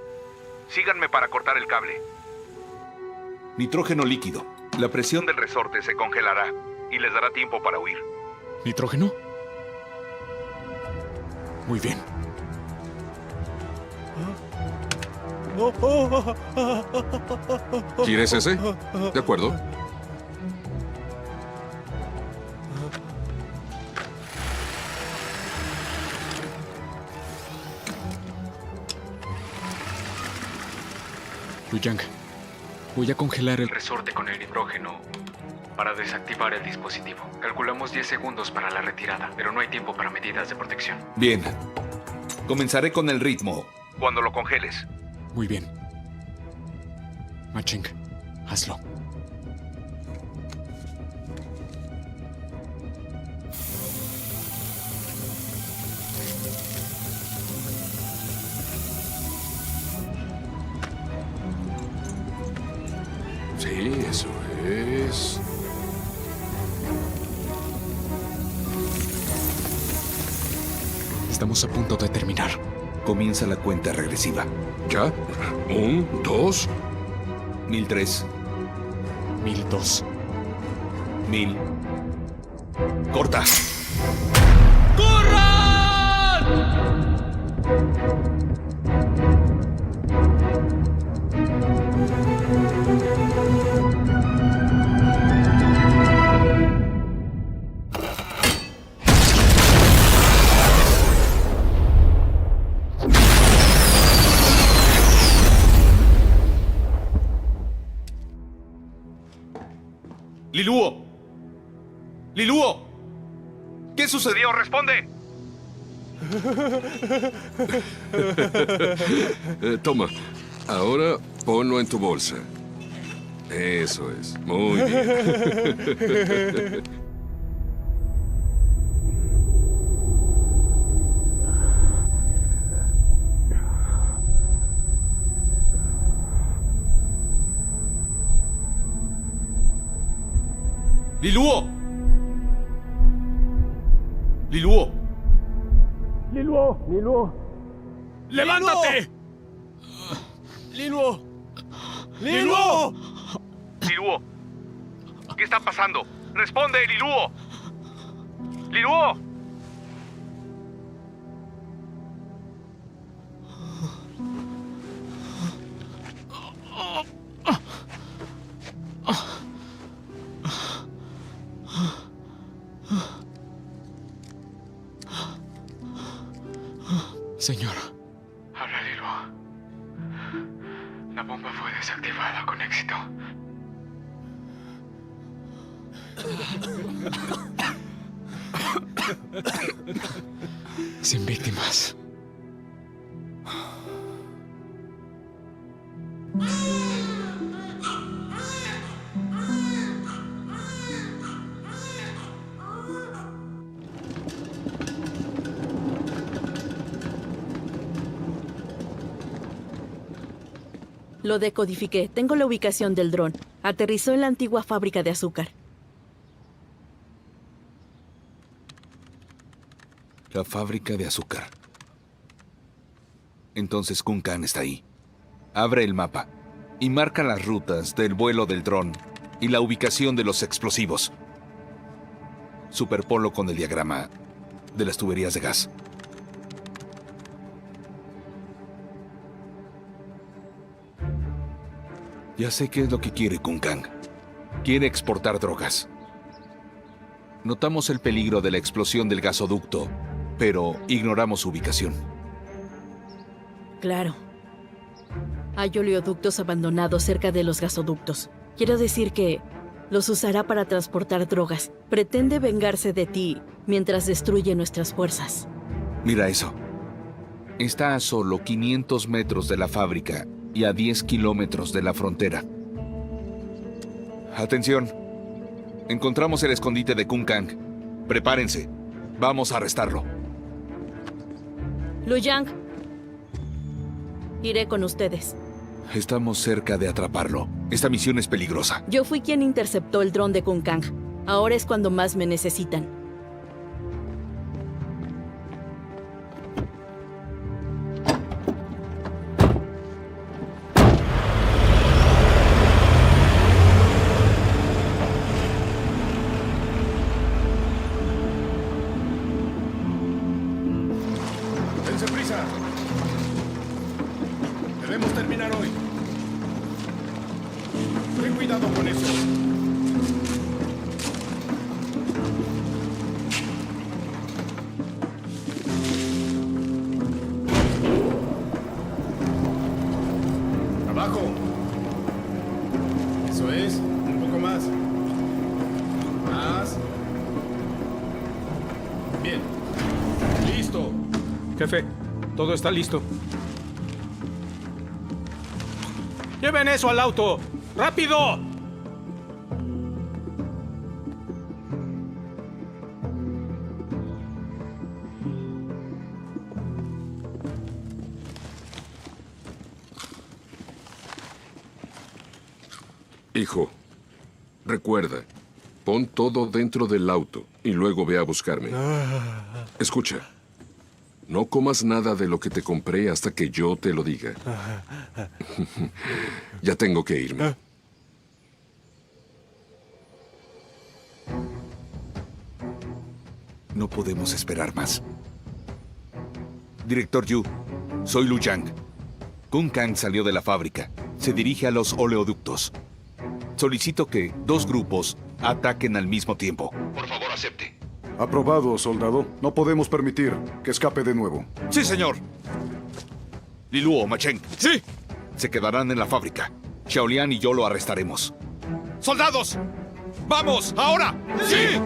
Síganme para cortar el cable. Nitrógeno líquido. La presión del resorte se congelará y les dará tiempo para huir. ¿Nitrógeno? Muy bien. ¿Quieres ese? De acuerdo. Luyang, voy a congelar el Resorte con el nitrógeno para desactivar el dispositivo. Calculamos 10 segundos para la retirada, pero no hay tiempo para medidas de protección. Bien. Comenzaré con el ritmo cuando lo congeles. Muy bien. Macheng, hazlo. Sí, eso es. Estamos a punto de terminar. Comienza la cuenta regresiva. ¿Ya? 1, 2. 1003. 1002. 1000. ¡Corta! ¡Liluo! ¡Liluo! ¿Qué sucedió? ¡Responde! Toma. Ahora ponlo en tu bolsa. Eso es. Muy bien. ¡Liluo! ¡Liluo! ¡Liluo! ¡Liluo! ¡Levántate! ¡Liluo! ¡Liluo! ¡Liluo! ¿Qué está pasando? ¡Responde, Liluo! ¡Liluo! Señor. Habla, Liluo. La bomba fue desactivada con éxito. Sin víctimas. Lo decodifiqué. Tengo la ubicación del dron. Aterrizó en la antigua fábrica de azúcar. La fábrica de azúcar. Entonces Kun-Kan está ahí. Abre el mapa y marca las rutas del vuelo del dron y la ubicación de los explosivos. Superpolo con el diagrama de las tuberías de gas. Ya sé qué es lo que quiere Kun-Kan. Quiere exportar drogas. Notamos el peligro de la explosión del gasoducto, pero ignoramos su ubicación. Claro. Hay oleoductos abandonados cerca de los gasoductos. Quiero decir que los usará para transportar drogas. Pretende vengarse de ti mientras destruye nuestras fuerzas. Mira eso. Está a solo 500 metros de la fábrica y a 10 kilómetros de la frontera. Atención. Encontramos el escondite de Kun-Kan. Prepárense. Vamos a arrestarlo. Lu Yang. Iré con ustedes. Estamos cerca de atraparlo. Esta misión es peligrosa. Yo fui quien interceptó el dron de Kun-Kan. Ahora es cuando más me necesitan. ¡Dense prisa! Debemos terminar hoy. Ten cuidado con eso. ¡Abajo! Eso es. Un poco más. Más. Bien. Listo. Jefe, todo está listo. ¡Lleven eso al auto! ¡Rápido! Hijo, recuerda, pon todo dentro del auto y luego ve a buscarme. Escucha, no comas nada de lo que te compré hasta que yo te lo diga. Ya tengo que irme. No podemos esperar más. Director Yu, soy Lu Yang. Kun-Kan salió de la fábrica. Se dirige a los oleoductos. Solicito que 2 grupos ataquen al mismo tiempo. Por favor, acepte. Aprobado, soldado. No podemos permitir que escape de nuevo. Sí, señor. Liluo, Macheng. Sí. Se quedarán en la fábrica. Xiaolian y yo lo arrestaremos. ¡Soldados! ¡Vamos! ¡Ahora! ¡Sí!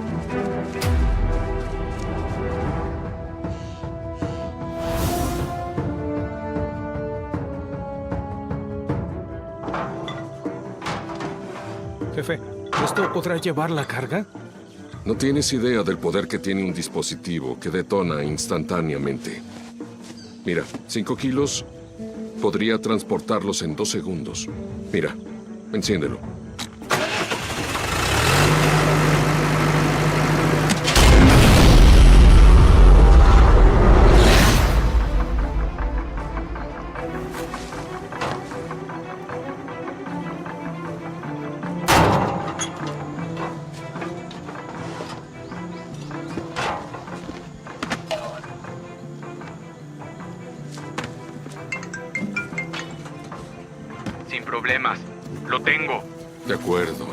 Jefe, ¿esto podrá llevar la carga? No tienes idea del poder que tiene un dispositivo que detona instantáneamente. Mira, 5 kilos podría transportarlos en 2 segundos. Mira, enciéndelo. Sin problemas. Lo tengo. De acuerdo.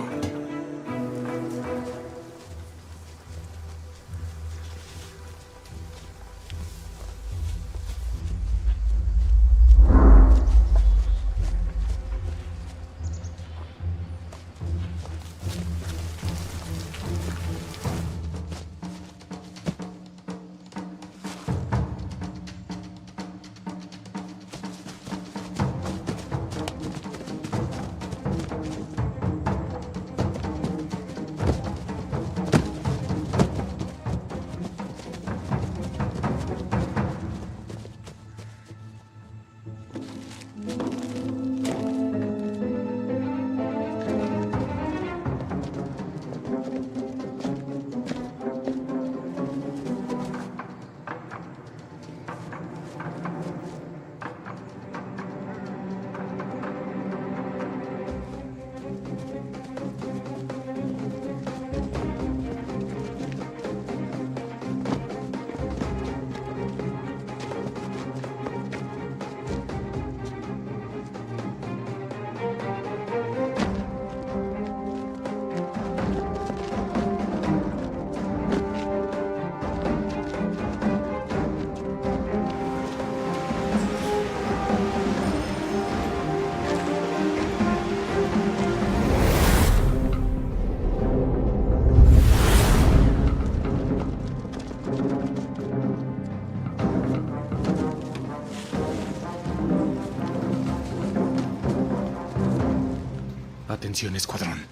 Atención, escuadrón.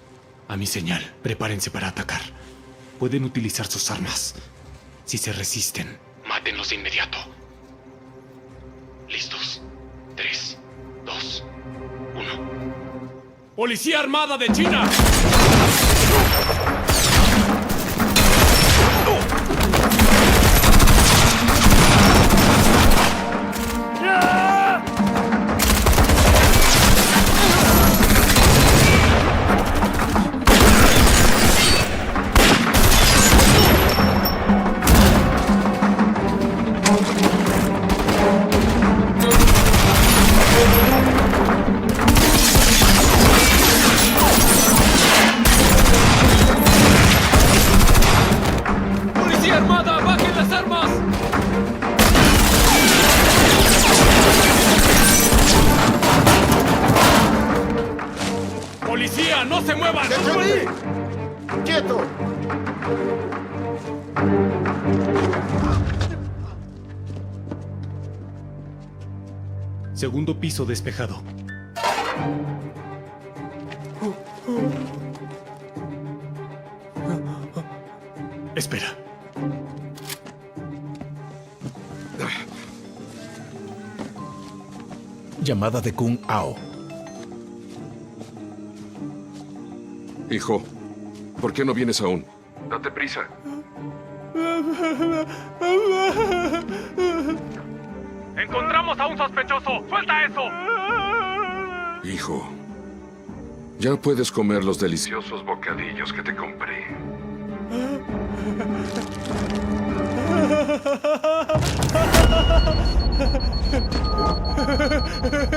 A mi señal, prepárense para atacar. Pueden utilizar sus armas. Si se resisten, mátenlos de inmediato. Listos. 3, 2, 1. ¡Policía Armada de China! ¡Policía Armada, bajen las armas! ¡Policía, no se muevan! ¡Quieto! Segundo piso despejado. Espera. Llamada de Kung Ao. Hijo, ¿por qué no vienes aún? Date prisa. ¡Encontramos a un sospechoso! ¡Suelta eso! Hijo, ya puedes comer los deliciosos bocadillos que te compré.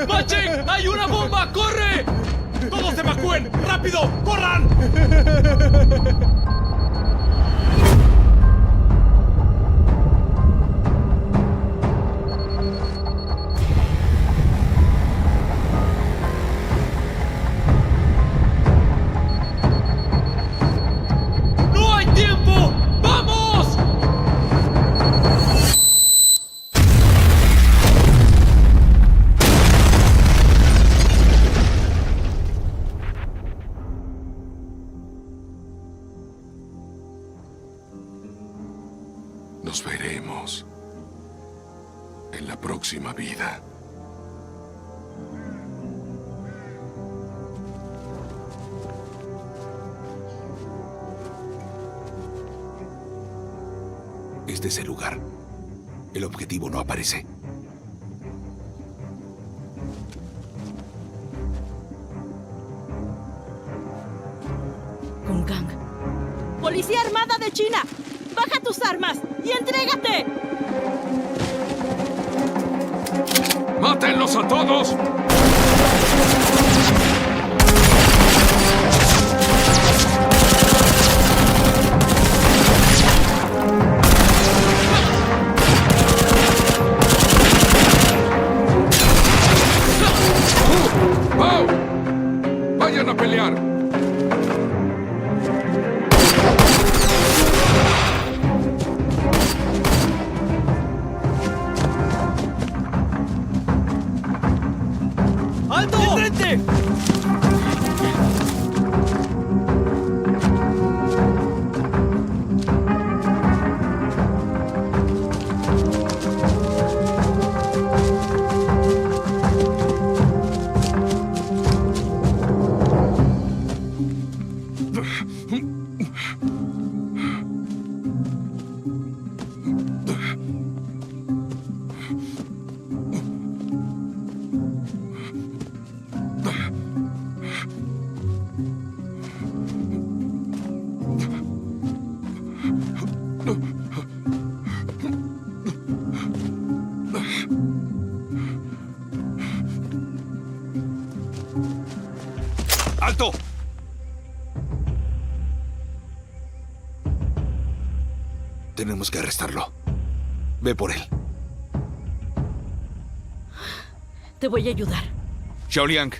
¡Machen! ¡Hay una bomba! ¡Corre! ¡Todos evacúen! ¡Rápido! ¡Corran! ¡No hay tiempo! ¡Vamos! Nos veremos en la próxima vida. Este es el lugar. El objetivo no aparece. Kung Kang. ¡Policía Armada de China! ¡Baja tus armas y entrégate! ¡Mátenlos a todos! ¡Wow! ¡Vayan a pelear! ¡Alto! ¡Enfrente! ¡Alto! Tenemos que arrestarlo. Ve por él. Te voy a ayudar. Xiaoliang.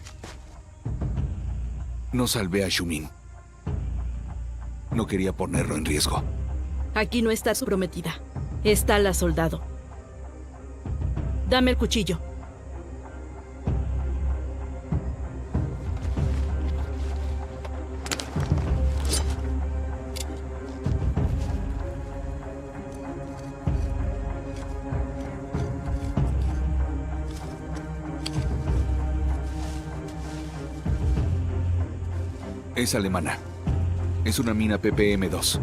No salvé a Xiumin. No quería ponerlo en riesgo. Aquí no está su prometida. Está la soldado. Dame el cuchillo. Es alemana. Es una mina PPM-2.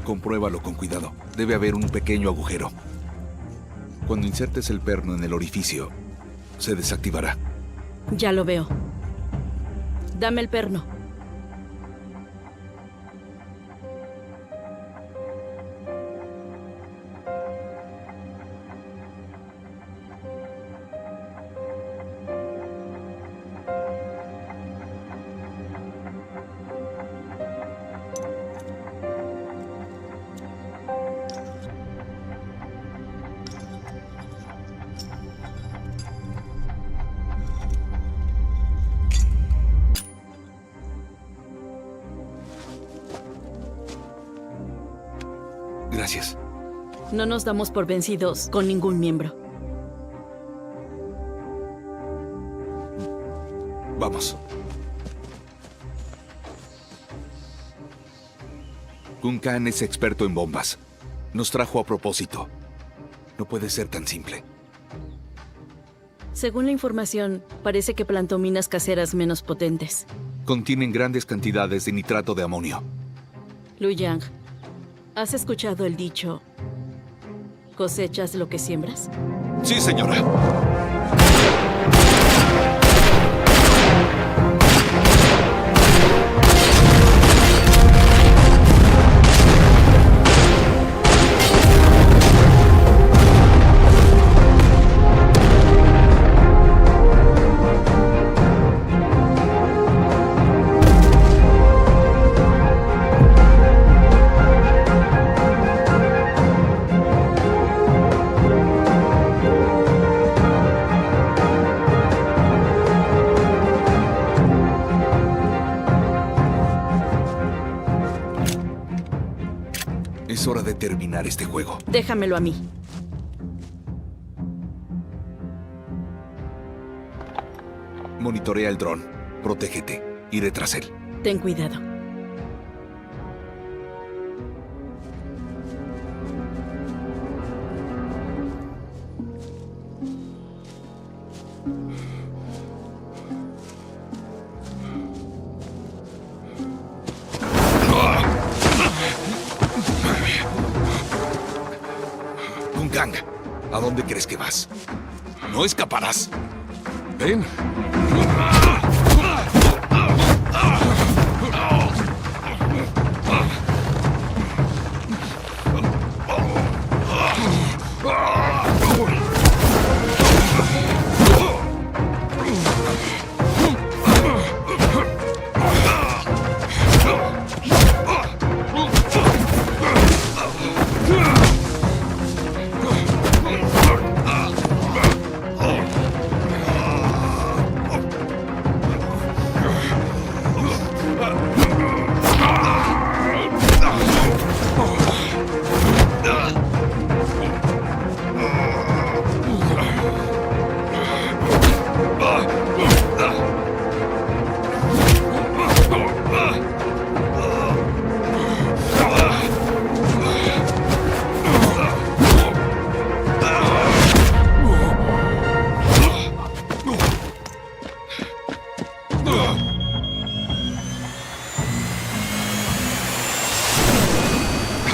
Compruébalo con cuidado. Debe haber un pequeño agujero. Cuando insertes el perno en el orificio, se desactivará. Ya lo veo. Dame el perno. Gracias. No nos damos por vencidos con ningún miembro. Vamos. Kun Khan es experto en bombas. Nos trajo a propósito. No puede ser tan simple. Según la información, parece que plantó minas caseras menos potentes. Contienen grandes cantidades de nitrato de amonio. Lu Yang, ¿has escuchado el dicho, cosechas lo que siembras? Sí, señora. Es hora de terminar este juego. Déjamelo a mí. Monitorea el dron. Protégete. Iré tras él. Ten cuidado. Kun Khan, ¿a dónde crees que vas? No escaparás. Ven.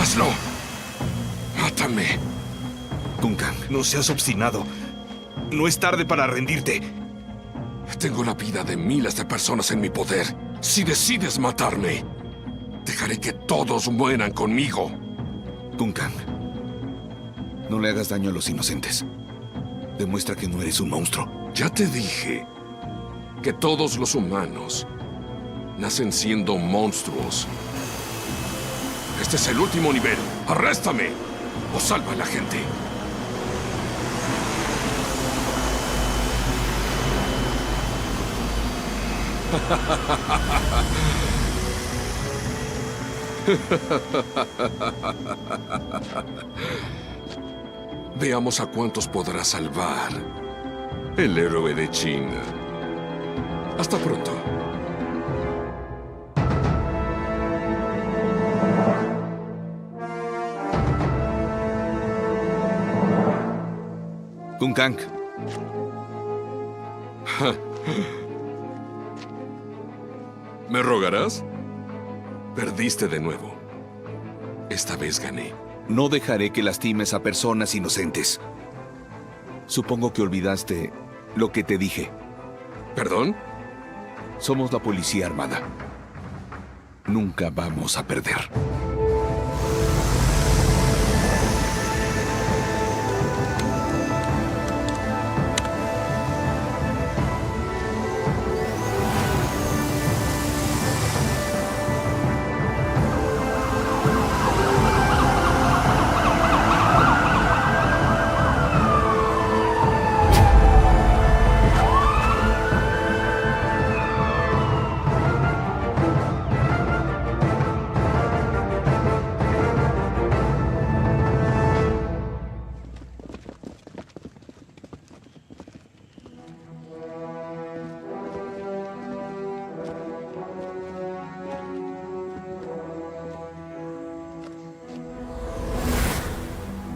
¡Hazlo! ¡Mátame! Kun Khan, no seas obstinado. No es tarde para rendirte. Tengo la vida de miles de personas en mi poder. Si decides matarme, dejaré que todos mueran conmigo. Kun Khan, no le hagas daño a los inocentes. Demuestra que no eres un monstruo. Ya te dije que todos los humanos nacen siendo monstruos. Este es el último nivel. ¡Arréstame! O salva a la gente. Veamos a cuántos podrá salvar el héroe de China. Hasta pronto. Kun Khan. ¿Me rogarás? Perdiste de nuevo. Esta vez gané. No dejaré que lastimes a personas inocentes. Supongo que olvidaste lo que te dije. ¿Perdón? Somos la Policía Armada. Nunca vamos a perder.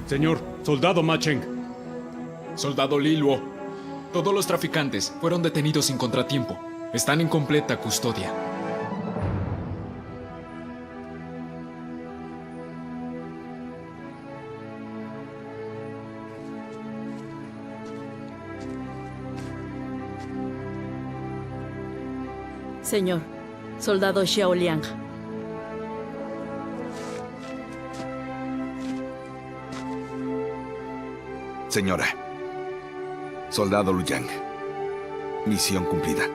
Señor, soldado Ma Cheng. Soldado Li Luo, todos los traficantes fueron detenidos sin contratiempo. Están en completa custodia. Señor, soldado Xiao Liang. Señora, soldado Lu Yang, misión cumplida.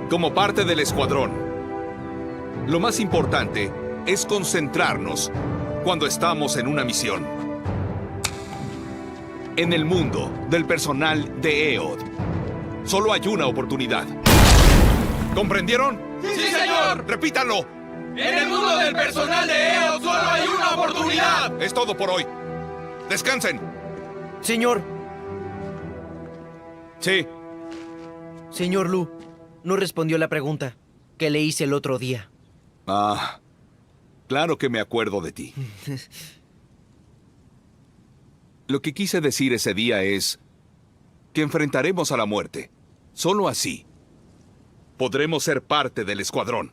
Como parte del escuadrón, lo más importante es concentrarnos cuando estamos en una misión. En el mundo del personal de EOD, solo hay una oportunidad. ¿Comprendieron? ¡Sí, señor! ¡Repítanlo! En el mundo del personal de EOD solo hay una oportunidad. Es todo por hoy. Descansen. Señor. Sí. Señor Lu, no respondió la pregunta que le hice el otro día. Ah, claro que me acuerdo de ti. Lo que quise decir ese día es que enfrentaremos a la muerte. Solo así podremos ser parte del escuadrón.